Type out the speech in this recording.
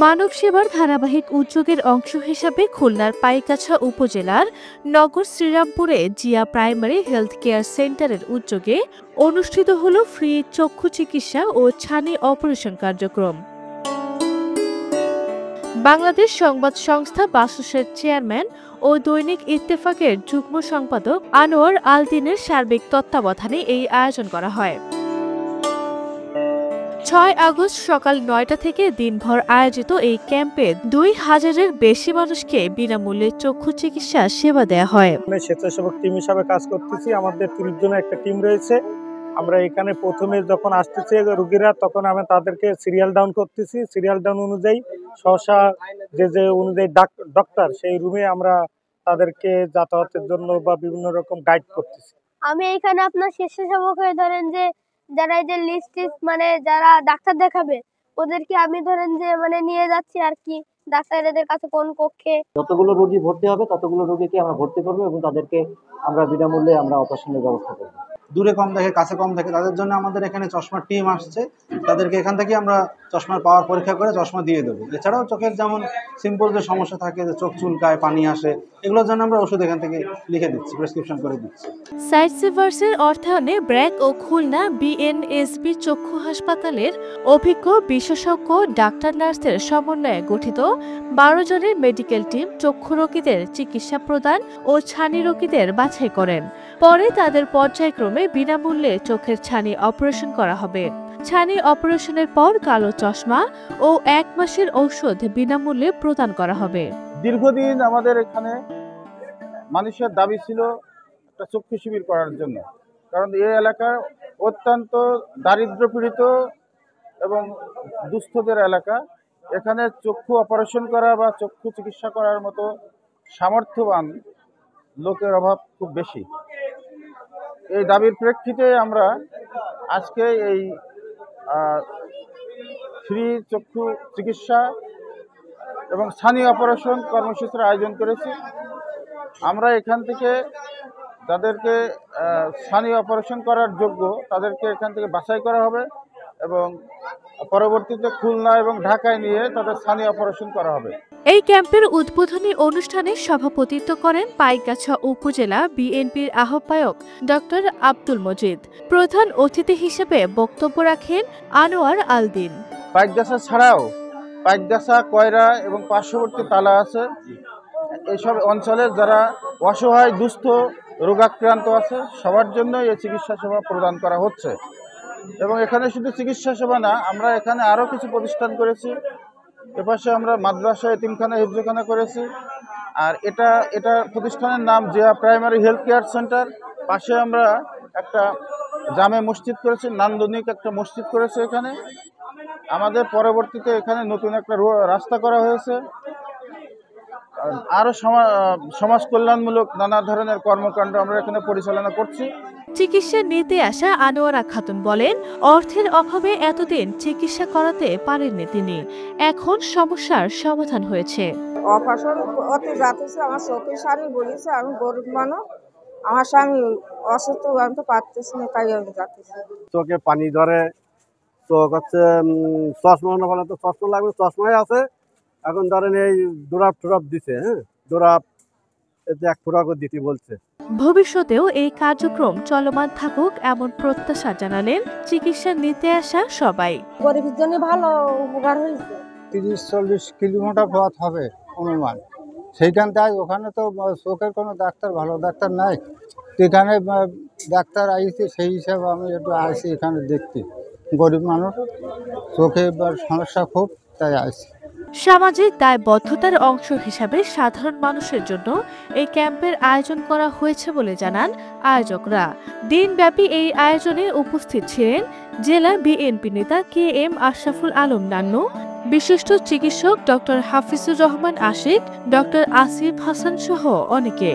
মানব সেবার ধারাবাহিক উদ্যোগের অংশ হিসাবে খুলনার পাইকাছা উপজেলার নগর শ্রীরামপুরে জিয়া প্রাইমারি হেলথ কেয়ার সেন্টারের উদ্যোগে অনুষ্ঠিত হল ফ্রি চক্ষু চিকিৎসা ও ছানি অপারেশন কার্যক্রম। বাংলাদেশ সংবাদ সংস্থা বাসসের চেয়ারম্যান ও দৈনিক ইত্তেফাকের যুগ্ম সম্পাদক আনোয়ার আলদিনের সার্বিক তত্ত্বাবধানে এই আয়োজন করা হয়। ৬ আগস্ট সকাল ৯টা থেকে দিনভর আয়োজিত এই ক্যাম্পে ২,০০০-এর বেশি মানুষকে বিনামূল্যে চক্ষু চিকিৎসা সেবা দেওয়া হয়। স্বেচ্ছাসেবক টিম হিসাবে কাজ করতেছি। আমাদের ৩০ জনের একটা টিম রয়েছে। আমরা এখানে প্রথমে যখন আসতেছে রোগীরা, তখন আমি তাদেরকে সিরিয়াল ডাউন করতেছি। সিরিয়াল ডাউন অনুযায়ী সহসা যে অনুযায়ী ডক্টর সেই রুমে আমরা তাদেরকে যাতায়াতের জন্য বা বিভিন্ন রকম গাইড করতেছি। আমি এখানে আপনার স্বেচ্ছাসেবক হয়ে ধরেন যে যারা এই যে লিস্ট মানে যারা ডাক্তার দেখাবে ওদেরকে আমি ধরেন যে মানে নিয়ে যাচ্ছি আর কি ডাক্তারদের কাছে কোন কক্ষে যতগুলো রোগী ভর্তি হবে ততগুলো রোগীকে আমরা ভর্তি করবো এবং তাদেরকে আমরা বিনামূল্যে আমরা অপারেশনের ব্যবস্থা করবো। দূরে কম দেখে কাছে কম দেখে তাদের জন্য আমাদের এখানে চশমার টিম আসছে। তাদেরকে এখান থেকে আমরা চশমার পাওয়ার পরীক্ষা করে চশমা দিয়ে দেবো। এছাড়াও চোখের যেমন সিম্পল যে সমস্যা থাকে, যে চোখ চুলকায়, পানি আসে, এগুলোর জন্য আমরা ওষুধ এখান থেকে লিখে দিচ্ছি, প্রেসক্রিপশন করে দিচ্ছি। সাইট সিভার্সের অর্থায়নে ব্র্যাক ও খুলনা বিএনএসবি চক্ষু হাসপাতালের অভিজ্ঞ বিশেষজ্ঞ ডাক্তার নার্সের সমন্বয়ে গঠিত ১২ জনের মেডিকেল টিম চক্ষু রোগীদের চিকিৎসা প্রদান ও ছানি রোগীদের বাছাই করেন। পরে তাদের পর্যায়ক্রমে বিনামূল্যে চোখের ছানি অপারেশন করা হবে। ছানি অপারেশনের পর কালো চশমা ও ১ মাসের ঔষধ বিনামূল্যে প্রদান করা হবে। দীর্ঘদিন আমাদের এখানে মানুষের দাবি ছিল একটা চক্ষু শিবির করার জন্য, কারণ এই এলাকার অত্যন্ত দারিদ্র্যপীড়িত এবং দুস্থদের এলাকা। এখানে চক্ষু অপারেশন করা বা চক্ষু চিকিৎসা করার মতো সামর্থ্যবান লোকের অভাব খুব বেশি। এই দাবির প্রেক্ষিতে আমরা আজকে এই ফ্রি চক্ষু চিকিৎসা এবং ছানি অপারেশন কর্মসূচির আয়োজন করেছি। আমরা এখান থেকে যাদেরকে ছানি অপারেশন করার যোগ্য তাদেরকে এখান থেকে বাছাই করা হবে এবং পরবর্তীতে খুলনা এবং ঢাকায় নিয়ে তাদের ছানি অপারেশন করা হবে। এই ক্যাম্পের উদ্বোধনী অনুষ্ঠানে সভাপতিত্ব করেন পাইকাছা উপজেলা বিএনপির আহ্বায়ক ডক্টর আব্দুল মজিদ। প্রধান অতিথি হিসেবে বক্তব্য রাখেন আনোয়ার আলদিন। পাইকগাছা ছাড়াও পাইকগাছা, কয়রা এবং পার্শ্ববর্তী তালা আছে, এইসব অঞ্চলের যারা অসহায় দুস্থ রোগাক্রান্ত আছে সবার জন্য এই চিকিৎসা সেবা প্রদান করা হচ্ছে। এবং এখানে শুধু চিকিৎসা সেবা না, আমরা এখানে আরও কিছু প্রতিষ্ঠান করেছি। এপাশে আমরা মাদ্রাসা, এতিমখানা, হিফজখানা করেছি। আর এটা প্রতিষ্ঠানের নাম Zia primary health care centre. পাশে আমরা একটা জামে মসজিদ করেছি, নান্দনিক একটা মসজিদ করেছে এখানে। আমাদের পরবর্তীতে এখানে নতুন একটা রাস্তা করা হয়েছে। আরও সমাজ কল্যাণমূলক নানা ধরনের কর্মকাণ্ড আমরা এখানে পরিচালনা করছি। চিকিৎসা নিতে আসা আনোয়ারা খাতুন বলেন, অর্থের অভাবে এতদিন চিকিৎসা করাতে পারেননি তিনি। এখন সমস্যার সমাধান হয়েছে। অপারেশন অতি যাচ্ছে, আমার চোখের সামনে বলেছে আমি গরিব মানুষ, আমার স্বামী অসুস্থ, আমি তো পারতেছি না, তাই আমি যাচ্ছি। চোখে পানি ধরে, চোখ হচ্ছে চশমা বলে তো চশমা লাগবে, চশমাই আছে। এখন ধরেন এই ডোরাপ টোরাপ দিছে, ডোরাপ এতে 1 ফোঁটা করে দিতে বলছে। ভবিষ্যতেও এই কার্যক্রম চলমান থাকুক এমন প্রত্যাশা জানালেন চিকিৎসা নিতে আসা সবাই। গরিবের জন্য ভালো উপকার হয়েছে। 30-40 কিলোমিটার পথ হবে অনুমান। সেইখানটায় ওখানে তো চোখের কোনো ডাক্তার, ভালো ডাক্তার নাই। এখানে ডাক্তার আইছে, সেই হিসাবে আমি একটু আসি এখানে দেখতে। গরিব মানুষ, চোখে সমস্যা খুব, তাই আসি। সামাজিক দায়বদ্ধতার অংশ হিসাবে সাধারণ মানুষের জন্য এই ক্যাম্পের আয়োজন করা হয়েছে বলে জানান আয়োজকরা। দিনব্যাপী এই আয়োজনে উপস্থিত ছিলেন জেলা বিএনপি নেতা KM আশরাফুল আলম নান্নু, বিশিষ্ট চিকিৎসক ডক্টর হাফিজুর রহমান আশিক, ডক্টর আসিফ হাসান সহ অনেকে।